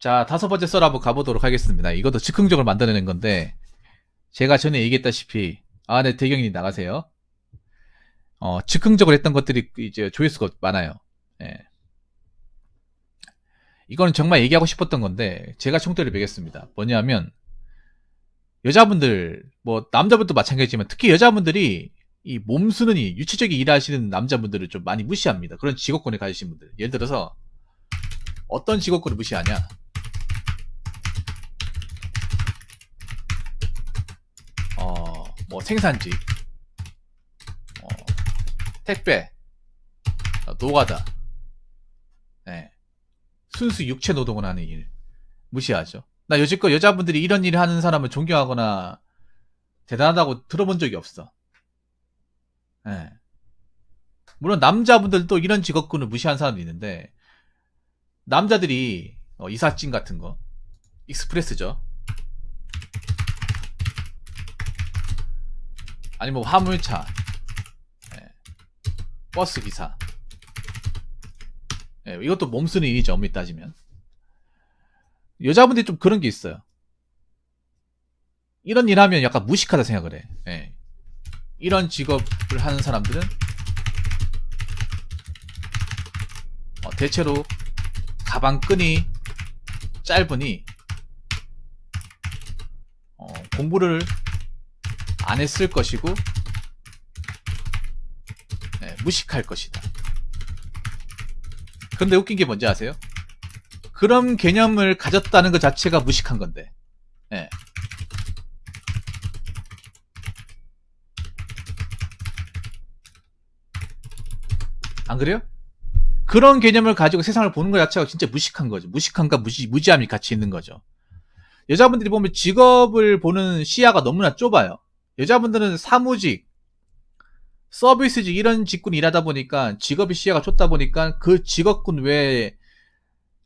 자, 다섯 번째 썰 한번 가보도록 하겠습니다. 이것도 즉흥적으로 만들어낸 건데, 제가 전에 얘기했다시피, 네, 대경님 나가세요. 즉흥적으로 했던 것들이 이제 조회수가 많아요. 예. 이거는 정말 얘기하고 싶었던 건데, 제가 총대를 매겼습니다. 뭐냐면, 여자분들, 뭐, 남자분도 마찬가지지만, 특히 여자분들이 이 몸쓰는 유치적인 일을 하시는 남자분들을 좀 많이 무시합니다. 그런 직업군에 가지신 분들. 예를 들어서, 어떤 직업군을 무시하냐? 뭐 생산직, 택배, 노가다, 네. 순수 육체 노동을 하는 일 무시하죠. 나 여지껏 여자분들이 이런 일을 하는 사람을 존경하거나 대단하다고 들어본 적이 없어. 네. 물론 남자분들도 이런 직업군을 무시하는 사람도 있는데, 남자들이 이삿짐 같은 거, 익스프레스죠. 아니면 뭐 화물차, 버스 기사, 이것도 몸쓰는 일이죠. 엄밀히 따지면. 여자분들이 좀 그런 게 있어요. 이런 일 하면 약간 무식하다 생각을 해. 이런 직업을 하는 사람들은 대체로 가방끈이 짧으니 공부를 안 했을 것이고 무식할 것이다. 그런데 웃긴 게 뭔지 아세요? 그런 개념을 가졌다는 것 자체가 무식한 건데. 안 그래요? 그런 개념을 가지고 세상을 보는 것 자체가 진짜 무식한 거죠. 무식함과 무지함이 같이 있는 거죠. 여자분들이 보면 직업을 보는 시야가 너무나 좁아요. 여자분들은 사무직, 서비스직 이런 직군 일하다 보니까 직업의 시야가 좁다 보니까 그 직업군 외에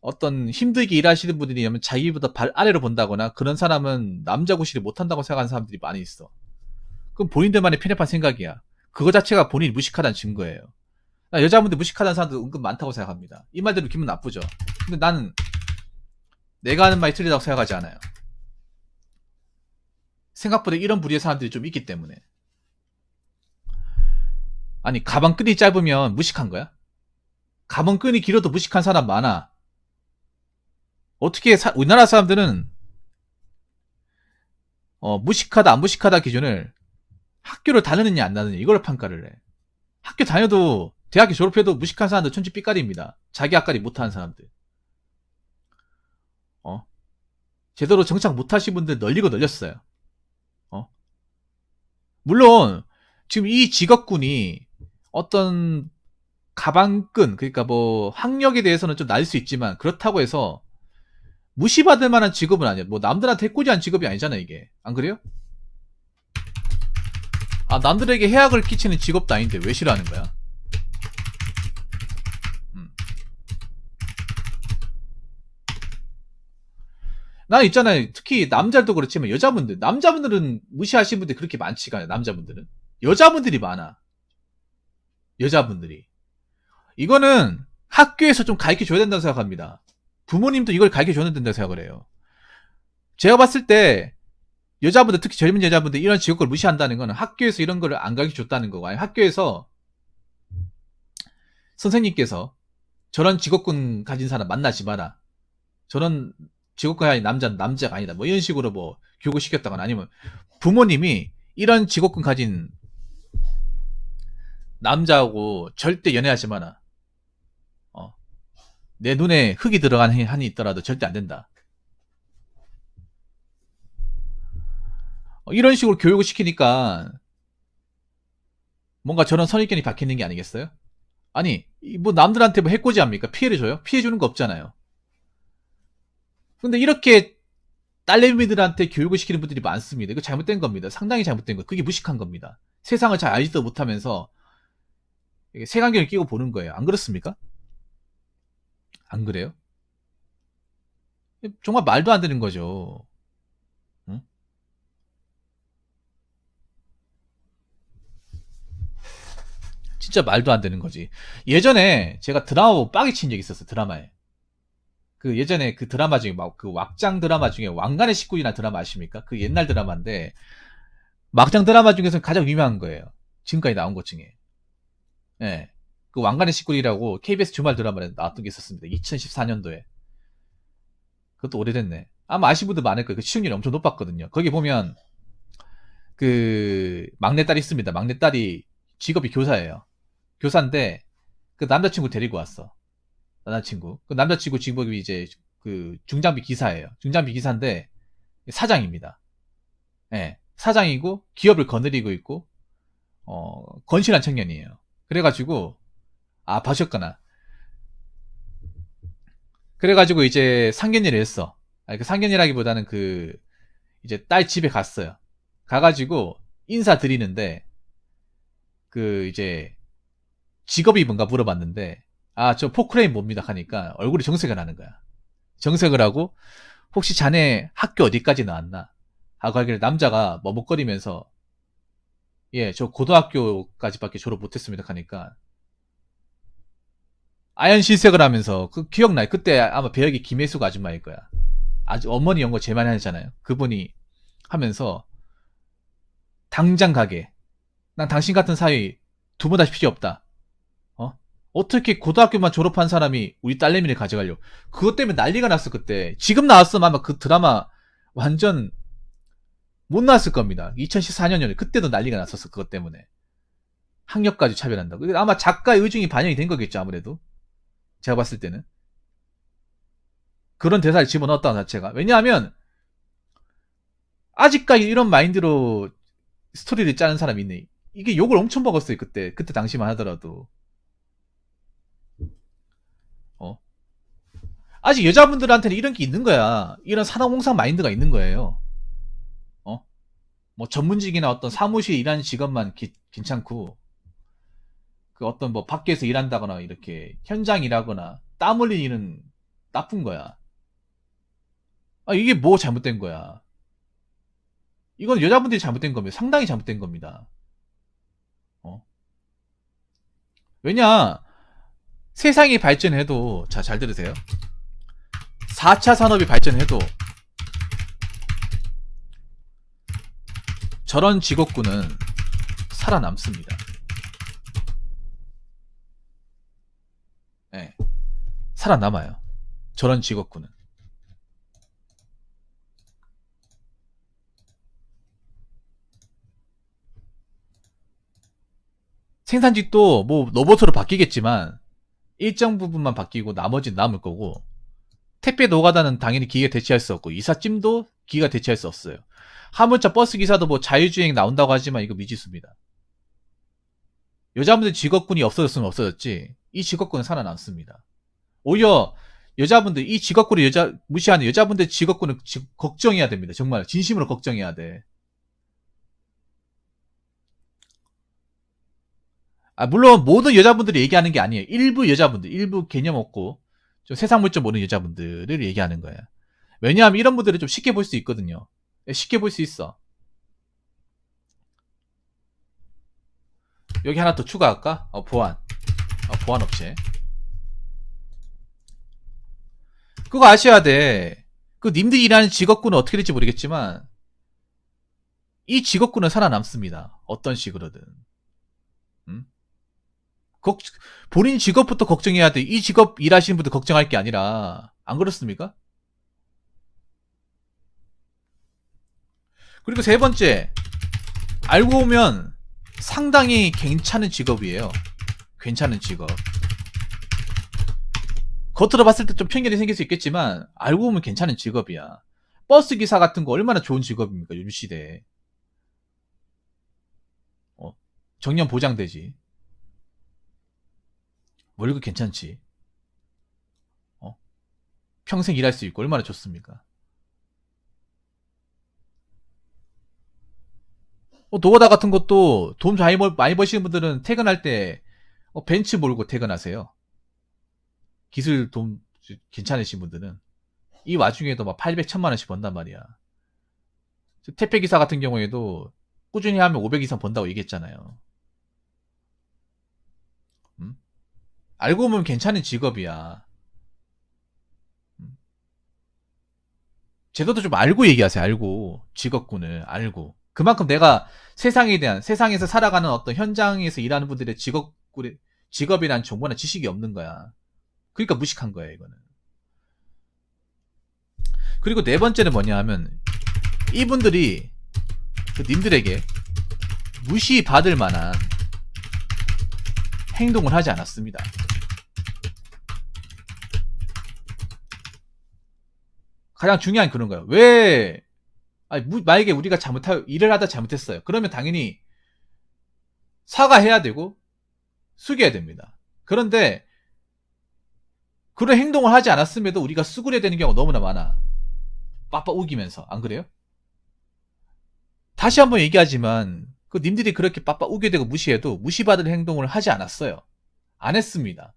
어떤 힘들게 일하시는 분들이 면 자기보다 발 아래로 본다거나 그런 사람은 남자 구실을 못한다고 생각하는 사람들이 많이 있어. 그럼 본인들만의 편협한 생각이야. 그거 자체가 본인이 무식하다는 증거예요. 여자분들 무식하다는 사람도 은근 많다고 생각합니다. 이 말대로 기분 나쁘죠. 근데 나는 내가 하는 말이 틀리다고 생각하지 않아요. 생각보다 이런 부류의 사람들이 좀 있기 때문에. 아니, 가방끈이 짧으면 무식한 거야? 가방끈이 길어도 무식한 사람 많아. 어떻게 우리나라 사람들은 무식하다 안 무식하다 기준을 학교를 다녔느냐 안 다녔느냐 이걸 평가를 해. 학교 다녀도 대학교 졸업해도 무식한 사람들 천지 삐까리입니다. 자기 앞가리 못하는 사람들. 제대로 정착 못하신 분들 널리고 널렸어요. 물론 지금 이 직업군이 어떤 가방끈, 그러니까 뭐 학력에 대해서는 좀 나을 수 있지만 그렇다고 해서 무시받을 만한 직업은 아니야. 뭐 남들한테 해코지한 직업이 아니잖아 이게. 안 그래요? 남들에게 해악을 끼치는 직업도 아닌데 왜 싫어하는 거야? 나 있잖아요. 특히 남자들도 그렇지만 남자분들은 무시하시는 분들이 그렇게 많지가 않아요. 남자분들은. 여자분들이 많아. 여자분들이. 이거는 학교에서 좀 가르쳐줘야 된다고 생각합니다. 부모님도 이걸 가르쳐줘야 된다고 생각을 해요. 제가 봤을 때 여자분들, 특히 젊은 여자분들 이런 직업을 무시한다는 거는 학교에서 이런 거를 안 가르쳐줬다는 거고, 아니 학교에서 선생님께서 저런 직업군 가진 사람 만나지 마라. 저런 직업군이 아닌 남자가 아니다. 뭐 이런 식으로 뭐 교육을 시켰다거나 아니면 부모님이 이런 직업군 가진 남자하고 절대 연애하지 마라. 내 눈에 흙이 들어간 한이 있더라도 절대 안 된다. 이런 식으로 교육을 시키니까 뭔가 저런 선입견이 박히는 게 아니겠어요? 아니, 뭐 남들한테 뭐 해코지 합니까? 피해를 줘요? 피해 주는 거 없잖아요. 근데 이렇게 딸내미들한테 교육을 시키는 분들이 많습니다. 이거 잘못된 겁니다. 상당히 잘못된 거. 그게 무식한 겁니다. 세상을 잘 알지도 못하면서 색안경을 끼고 보는 거예요. 안 그렇습니까? 안 그래요? 정말 말도 안 되는 거죠. 응? 진짜 말도 안 되는 거지. 예전에 제가 드라마 보고 빡이 친 적이 있었어. 드라마에. 그 예전에 그 드라마 중에 막 그 왁장 드라마 중에 왕관의 식구이라는 드라마 아십니까? 그 옛날 드라마인데 막장 드라마 중에서 가장 유명한 거예요. 지금까지 나온 것 중에. 예. 그 왕관의 식구이라고 KBS 주말 드라마에 나왔던 게 있었습니다. 2014년도에. 그것도 오래됐네. 아마 아시는 분들 많을 거예요. 그 시청률이 엄청 높았거든요. 거기 보면 그 막내딸이 있습니다. 막내딸이 직업이 교사예요. 교사인데 그 남자친구 데리고 왔어. 남자친구. 그 남자친구 직업이 이제 그 중장비 기사예요. 중장비 기사인데 사장입니다. 예. 사장이고 기업을 거느리고 있고 건실한 청년이에요. 그래가지고 봐셨거나. 그래가지고 이제 상견례를 했어. 그 상견례라기보다는 그 이제 딸 집에 갔어요. 가가지고 인사드리는데 그 이제 직업이 뭔가 물어봤는데 저 포크레인 뭡니다 하니까 얼굴이 정색을 하는 거야. 정색을 하고 혹시 자네 학교 어디까지 나왔나 하고 하길래 남자가 머뭇거리면서 예, 저 고등학교까지밖에 졸업 못했습니다 하니까 아연 실색을 하면서 그 기억나요. 그때 아마 배역이 김혜수가 아줌마일 거야. 아주 어머니 연거 제일 많이 하잖아요. 그분이 하면서 당장 가게. 난 당신 같은 사위 두 번 다시 필요 없다. 어떻게 고등학교만 졸업한 사람이 우리 딸내미를 가져가려고. 그것 때문에 난리가 났어, 그때. 지금 나왔으면 아마 그 드라마 완전 못 나왔을 겁니다. 2014년에. 그때도 난리가 났었어, 그것 때문에. 학력까지 차별한다고. 아마 작가의 의중이 반영이 된 거겠죠, 아무래도. 제가 봤을 때는. 그런 대사를 집어넣었다는 자체가. 왜냐하면, 아직까지 이런 마인드로 스토리를 짜는 사람이 있네. 이게 욕을 엄청 먹었어요, 그때. 그때 당시만 하더라도. 아직 여자분들한테는 이런 게 있는 거야. 이런 산업홍상 마인드가 있는 거예요. 뭐 전문직이나 어떤 사무실에 일하는 직업만 괜찮고, 그 어떤 뭐 밖에서 일한다거나 이렇게 현장 일하거나 땀 흘린 일은 나쁜 거야. 이게 뭐 잘못된 거야. 이건 여자분들이 잘못된 겁니다. 상당히 잘못된 겁니다. 왜냐, 세상이 발전해도, 자, 잘 들으세요. 4차 산업이 발전해도 저런 직업군은 살아남습니다. 네, 살아남아요. 저런 직업군은. 생산직도 뭐 로봇으로 바뀌겠지만 일정 부분만 바뀌고 나머지는 남을 거고, 택배 노가다는 당연히 기계가 대체할 수 없고, 이삿짐도 기계가 대체할 수 없어요. 화물차 버스 기사도 뭐 자율주행 나온다고 하지만 이거 미지수입니다. 여자분들 직업군이 없어졌으면 없어졌지, 이 직업군은 살아남습니다. 오히려 여자분들, 이 직업군을 무시하는 여자분들 직업군을 걱정해야 됩니다. 정말 진심으로 걱정해야 돼. 물론 모든 여자분들이 얘기하는 게 아니에요. 일부 여자분들, 일부 개념 없고 좀 세상 물정 모르는 여자분들을 얘기하는 거예요. 왜냐하면 이런 분들은 좀 쉽게 볼 수 있거든요. 쉽게 볼 수 있어. 여기 하나 더 추가할까? 보안. 보안 업체. 그거 아셔야 돼. 그 님들이 일하는 직업군은 어떻게 될지 모르겠지만 이 직업군은 살아남습니다. 어떤 식으로든. 본인 직업부터 걱정해야 돼. 이 직업 일하시는 분들 걱정할 게 아니라. 안 그렇습니까? 그리고 세 번째, 알고 보면 상당히 괜찮은 직업이에요. 괜찮은 직업. 겉으로 봤을 때 좀 편견이 생길 수 있겠지만 알고 보면 괜찮은 직업이야. 버스 기사 같은 거 얼마나 좋은 직업입니까, 요즘 시대에. 정년 보장되지. 월급 괜찮지. 평생 일할 수 있고 얼마나 좋습니까? 노가다 같은 것도 돈 많이 버시는 분들은 퇴근할 때 벤츠 몰고 퇴근하세요. 기술 돈 괜찮으신 분들은. 이 와중에도 막 800, 1000만 원씩 번단 말이야. 택배기사 같은 경우에도 꾸준히 하면 500 이상 번다고 얘기했잖아요. 알고 보면 괜찮은 직업이야. 제도도 좀 알고 얘기하세요. 알고. 직업군을 알고. 그만큼 내가 세상에 대한, 세상에서 살아가는 어떤 현장에서 일하는 분들의 직업에 대한 정보나 지식이 없는 거야. 그러니까 무식한 거야, 이거는. 그리고 네 번째는 뭐냐 하면, 이분들이 님들에게 무시받을 만한 행동을 하지 않았습니다. 가장 중요한 그런 거예요. 왜, 아니, 만약에 우리가 일을 하다 잘못했어요. 그러면 당연히 사과해야 되고, 숙여야 됩니다. 그런데, 그런 행동을 하지 않았음에도 우리가 수그려야 되는 경우가 너무나 많아. 빠빠 우기면서. 안 그래요? 다시 한번 얘기하지만, 님들이 그렇게 빠빠 우겨대고 무시해도 무시받을 행동을 하지 않았어요. 안 했습니다.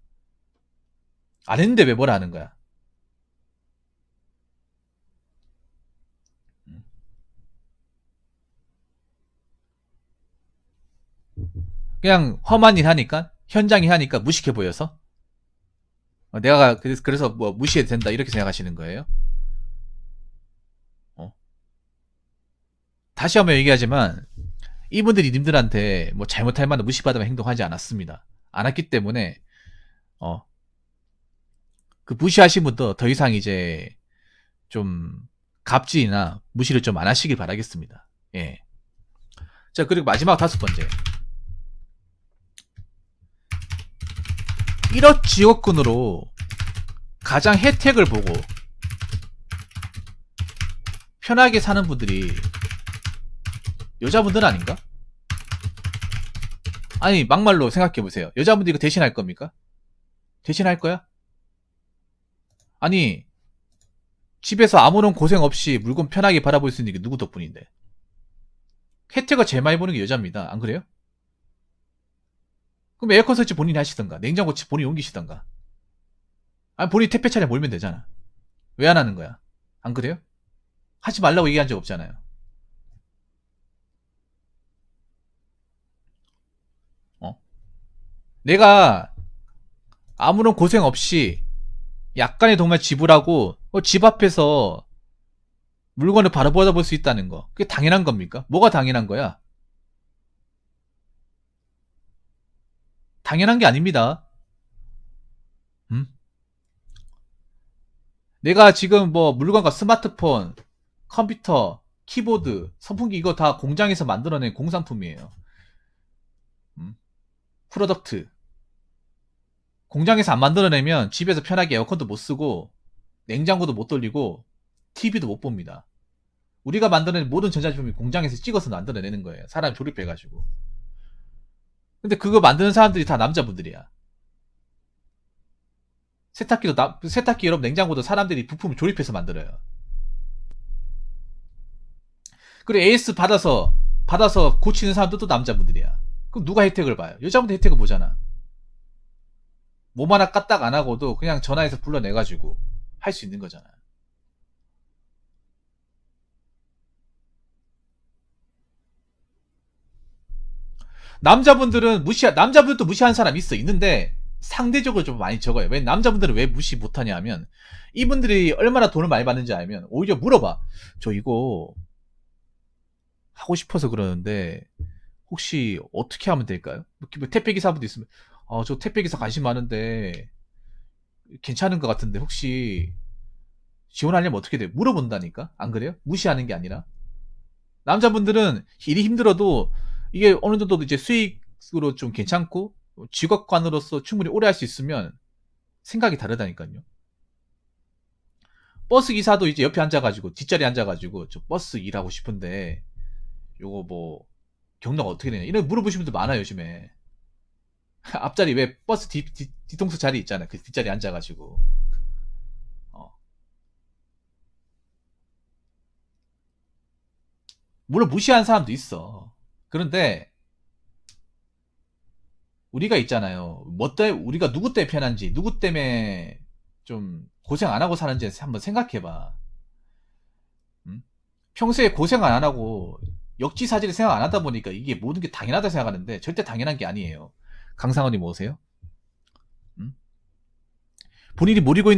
안 했는데 왜 뭐라 하는 거야? 그냥 험한 일 하니까, 현장이 하니까 무식해 보여서? 내가 그래서 뭐 무시해도 된다 이렇게 생각하시는 거예요? 다시 한번 얘기하지만 이분들이 님들한테 뭐 잘못할 만한 무시받으면 행동하지 않았습니다. 않았기 때문에 그 무시하신 분도 더 이상 이제 좀 갑질이나 무시를 좀 안 하시길 바라겠습니다. 예. 자, 그리고 마지막 5번째. 1억 지원금으로 가장 혜택을 보고 편하게 사는 분들이 여자분들 아닌가? 아니, 막말로 생각해보세요. 여자분들 이거 대신할 겁니까? 대신할 거야? 아니, 집에서 아무런 고생 없이 물건 편하게 바라볼 수 있는 게 누구 덕분인데? 혜택을 제일 많이 보는 게 여자입니다. 안 그래요? 그럼 에어컨 설치 본인이 하시던가, 냉장고 본인이 옮기시던가. 아니, 본인이 택배 차량 몰면 되잖아. 왜 안 하는 거야? 안 그래요? 하지 말라고 얘기한 적 없잖아요. 내가 아무런 고생 없이 약간의 돈만 지불하고 집 앞에서 물건을 바로 받아볼 수 있다는 거, 그게 당연한 겁니까? 뭐가 당연한 거야? 당연한 게 아닙니다. 내가 지금 뭐 물건과 스마트폰, 컴퓨터, 키보드, 선풍기 이거 다 공장에서 만들어낸 공산품이에요. 프로덕트. 공장에서 안 만들어내면 집에서 편하게 에어컨도 못 쓰고 냉장고도 못 돌리고 TV도 못 봅니다. 우리가 만들어낸 모든 전자제품이 공장에서 찍어서 만들어내는 거예요. 사람 조립해가지고. 근데 그거 만드는 사람들이 다 남자분들이야. 세탁기 여러분 냉장고도 사람들이 부품을 조립해서 만들어요. 그리고 AS 받아서 고치는 사람들도 남자분들이야. 그럼 누가 혜택을 봐요? 여자분들 혜택을 보잖아. 몸 하나 까딱 안 하고도 그냥 전화해서 불러내가지고 할 수 있는 거잖아. 남자분들도 무시하는 사람 있는데 상대적으로 좀 많이 적어요. 왜 남자분들은 왜 무시 못하냐 하면 이분들이 얼마나 돈을 많이 받는지 알면 오히려 물어봐. 저 이거 하고 싶어서 그러는데 혹시 어떻게 하면 될까요? 뭐 택배기사분도 있으면 저 택배기사 관심 많은데 괜찮은 것 같은데 혹시 지원하려면 어떻게 돼요? 물어본다니까? 안 그래요? 무시하는 게 아니라. 남자분들은 일이 힘들어도 이게 어느 정도 이제 수익으로 좀 괜찮고 직업관으로서 충분히 오래 할 수 있으면 생각이 다르다니까요. 버스 기사도 이제 옆에 앉아가지고 뒷자리에 앉아가지고 저 버스 일하고 싶은데 요거 뭐 경로가 어떻게 되냐 이런 물어보시는 분들 많아요 요즘에. 앞자리 왜 버스 뒤통수 자리 있잖아. 그 뒷자리에 앉아가지고 물론 무시하는 사람도 있어. 그런데 우리가 있잖아요. 우리가 누구 때문에 편한지, 누구 때문에 좀 고생 안 하고 사는지 한번 생각해봐. 평소에 고생 안 하고 역지사지를 생각 안 하다 보니까 이게 모든 게 당연하다 생각하는데 절대 당연한 게 아니에요. 강상원님 오세요? 본인이 누리고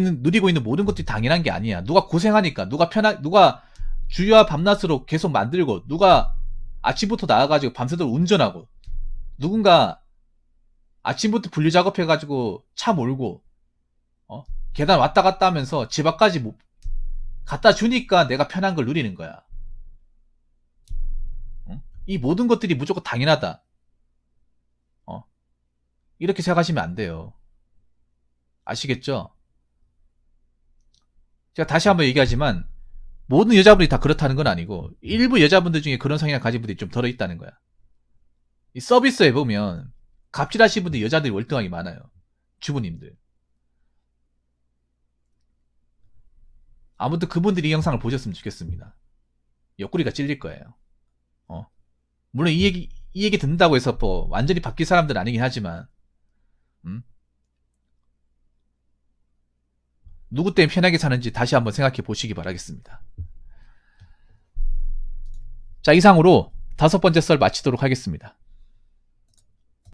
있는 모든 것들이 당연한 게 아니야. 누가 고생하니까, 누가 주유와 밤낮으로 계속 만들고, 누가 아침부터 나와가지고 밤새도록 운전하고, 누군가 아침부터 분류 작업해가지고 차 몰고, 계단 왔다 갔다 하면서 집 앞까지 갖다 주니까 내가 편한 걸 누리는 거야. 이 모든 것들이 무조건 당연하다. 이렇게 생각하시면 안 돼요. 아시겠죠? 제가 다시 한번 얘기하지만 모든 여자분들이 다 그렇다는 건 아니고 일부 여자분들 중에 그런 성향을 가진 분들이 좀 덜어 있다는 거야. 이 서비스에 보면 갑질하시는 분들 여자들이 월등하게 많아요. 주부님들. 아무튼 그분들이 이 영상을 보셨으면 좋겠습니다. 옆구리가 찔릴 거예요. 물론 이 얘기 듣는다고 해서 뭐 완전히 바뀔 사람들은 아니긴 하지만 누구 때문에 편하게 사는지 다시 한번 생각해 보시기 바라겠습니다. 자, 이상으로 5번째 썰 마치도록 하겠습니다.